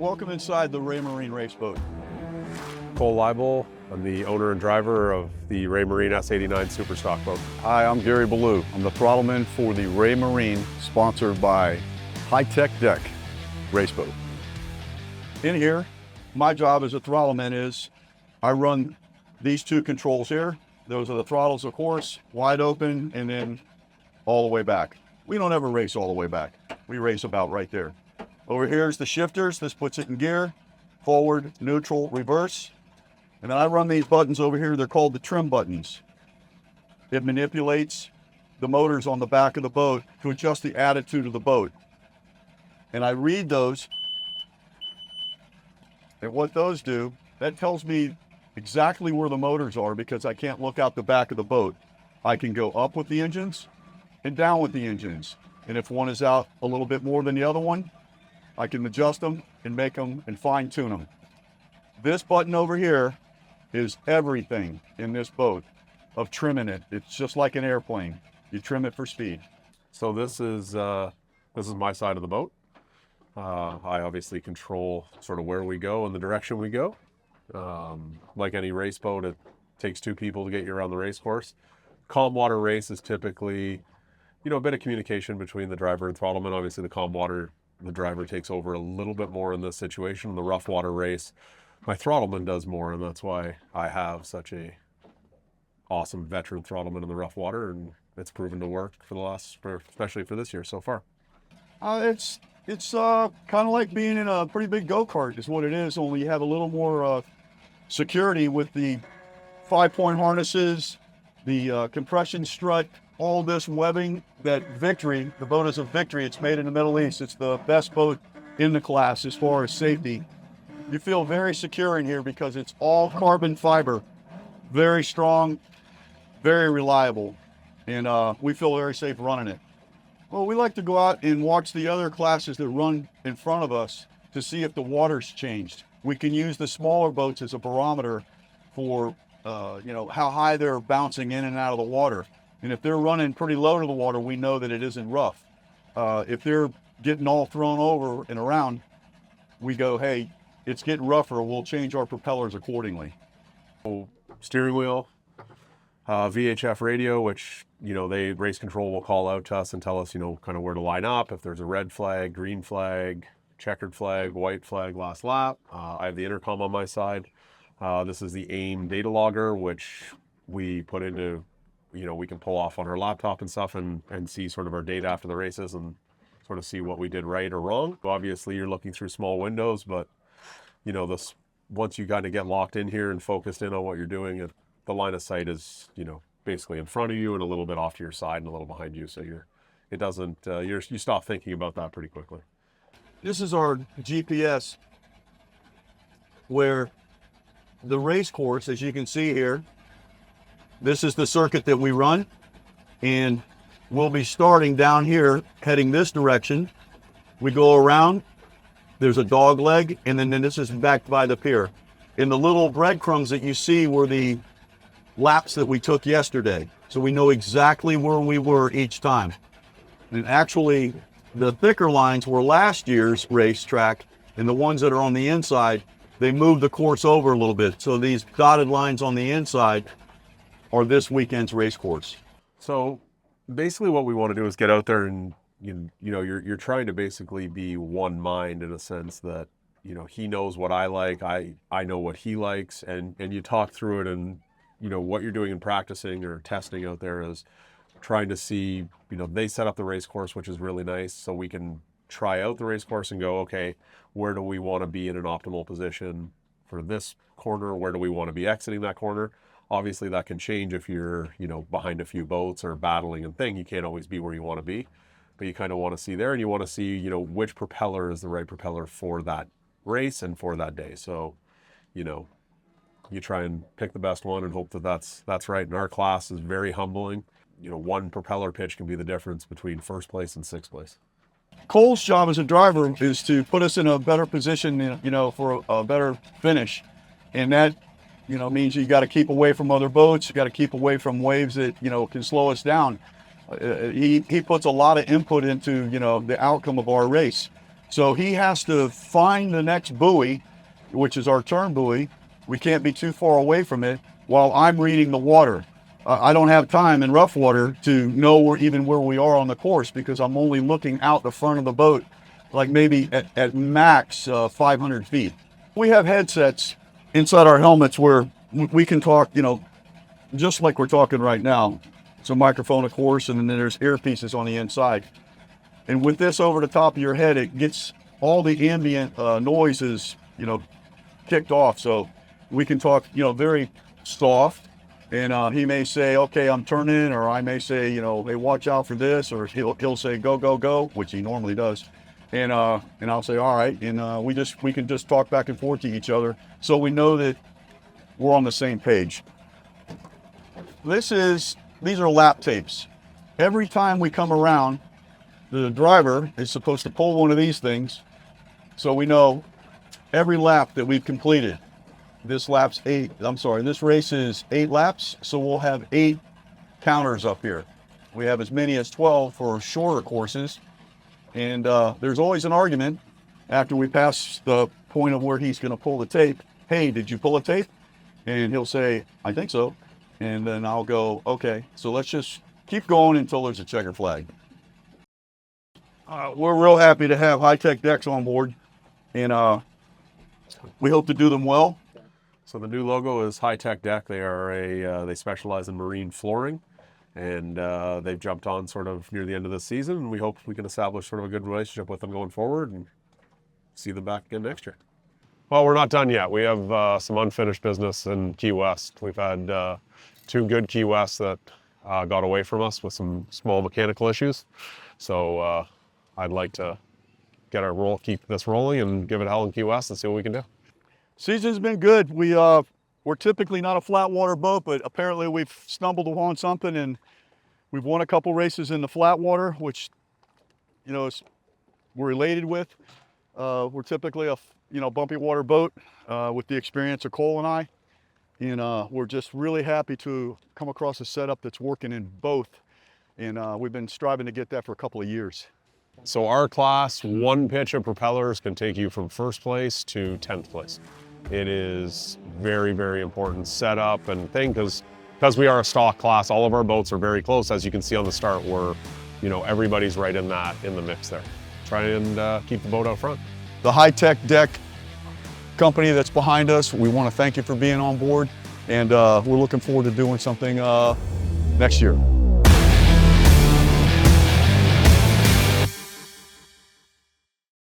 Welcome inside the Raymarine race boat. Cole Leibel. I'm the owner and driver of the Raymarine S89 Superstock boat. Hi, I'm Gary Ballou. I'm the throttleman for the Raymarine, sponsored by High Tech Deck race boat. In here, my job as a throttleman is I run these two controls here. Those are the throttles, of course, wide open and then all the way back. We don't ever race all the way back. We race about right there. Over here is the shifters. This puts it in gear, forward, neutral, reverse. And then I run these buttons over here. They're called the trim buttons. It manipulates the motors on the back of the boat to adjust the attitude of the boat. And I read those. And what those do, that tells me exactly where the motors are because I can't look out the back of the boat. I can go up with the engines and down with the engines. And if one is out a little bit more than the other one, I can adjust them and make them and fine tune them. This button over here is everything in this boat of trimming it. It's just like an airplane. You trim it for speed. So this is my side of the boat. I obviously control sort of where we go and the direction we go. Like any race boat, it takes two people to get you around the race course. Calm water race is typically, a bit of communication between the driver and throttleman. Obviously the calm water, the driver takes over a little bit more in this situation. The rough water race, my throttleman does more, and that's why I have such a awesome veteran throttleman in the rough water, and it's proven to work especially for this year so far. It's kind of like being in a pretty big go-kart is what it is, only you have a little more security with the 5-point harnesses, the compression strut, all this webbing. That Victory, the boat is a Victory. It's made in the Middle East. It's the best boat in the class as far as safety. You feel very secure in here because it's all carbon fiber, very strong, very reliable, and we feel very safe running it. Well, we like to go out and watch the other classes that run in front of us to see if the water's changed. We can use the smaller boats as a barometer for, how high they're bouncing in and out of the water. And if they're running pretty low to the water, we know that it isn't rough. If they're getting all thrown over and around, we go, hey, it's getting rougher. We'll change our propellers accordingly. Steering wheel, VHF radio, which, race control will call out to us and tell us, kind of where to line up. If there's a red flag, green flag, checkered flag, white flag, last lap. I have the intercom on my side. This is the AIM data logger, which we put into, we can pull off on our laptop and stuff and see sort of our data after the races and sort of see what we did right or wrong. Obviously, you're looking through small windows, but, once you kind of get locked in here and focused in on what you're doing, the line of sight is, basically in front of you and a little bit off to your side and a little behind you. So you stop thinking about that pretty quickly. This is our GPS where the race course, as you can see here, this is the circuit that we run, and we'll be starting down here, heading this direction. We go around, there's a dog leg, and then this is backed by the pier. And the little breadcrumbs that you see were the laps that we took yesterday. So we know exactly where we were each time. And actually, the thicker lines were last year's racetrack, and the ones that are on the inside, they moved the course over a little bit. So these dotted lines on the inside are this weekend's race course. So basically what we want to do is get out there and, you're trying to basically be one mind in a sense that, he knows what I like, I know what he likes, and you talk through it, and, what you're doing in practicing or testing out there is trying to see, they set up the race course, which is really nice. So we can try out the race course and go, okay, where do we want to be in an optimal position for this corner? Where do we want to be exiting that corner? Obviously that can change if you're, behind a few boats or battling and thing. You can't always be where you want to be, but you kind of want to see there, and you want to see, which propeller is the right propeller for that race and for that day. So, you try and pick the best one and hope that that's right. And our class is very humbling. One propeller pitch can be the difference between first place and sixth place. Cole's job as a driver is to put us in a better position, for a better finish. And that, means you got to keep away from other boats. You got to keep away from waves that, can slow us down. He puts a lot of input into, the outcome of our race. So he has to find the next buoy, which is our turn buoy. We can't be too far away from it while I'm reading the water. I don't have time in rough water to know where we are on the course, because I'm only looking out the front of the boat, like maybe at max 500 feet. We have headsets inside our helmets where we can talk, just like we're talking right now. It's a microphone, of course, and then there's earpieces on the inside. And with this over the top of your head, it gets all the ambient noises, kicked off. So we can talk, very soft. And he may say, okay, I'm turning, or I may say, hey, watch out for this, or he'll say, go, go, go, which he normally does. And I'll say, all right. And we can just talk back and forth to each other, so we know that we're on the same page. These are lap tapes. Every time we come around, the driver is supposed to pull one of these things, so we know every lap that we've completed. This race is 8 laps, so we'll have 8 counters up here. We have as many as 12 for shorter courses. And there's always an argument after we pass the point of where he's going to pull the tape. Hey, did you pull a tape? And he'll say, I think so. And then I'll go, okay, so let's just keep going until there's a checker flag. We're real happy to have high-tech decks on board, and we hope to do them well. So the new logo is High Tech Deck. They specialize in marine flooring, and they've jumped on sort of near the end of this season, and we hope we can establish sort of a good relationship with them going forward and see them back again next year. Well, we're not done yet. We have some unfinished business in Key West. We've had 2 good Key Wests that got away from us with some small mechanical issues. So I'd like to keep this rolling and give it hell in Key West and see what we can do. Season's been good. We're typically not a flat water boat, but apparently we've stumbled upon something, and we've won a couple races in the flat water, which, we're elated with. We're typically a bumpy water boat with the experience of Cole and I, and we're just really happy to come across a setup that's working in both, and we've been striving to get that for a couple of years. So our class, 1 pitch of propellers can take you from 1st place to 10th place. It is very, very important setup and thing, because we are a stock class. All of our boats are very close, as you can see on the start, where everybody's right in the mix there. Try and keep the boat out front. The high-tech deck company that's behind us, we want to thank you for being on board, and we're looking forward to doing something next year.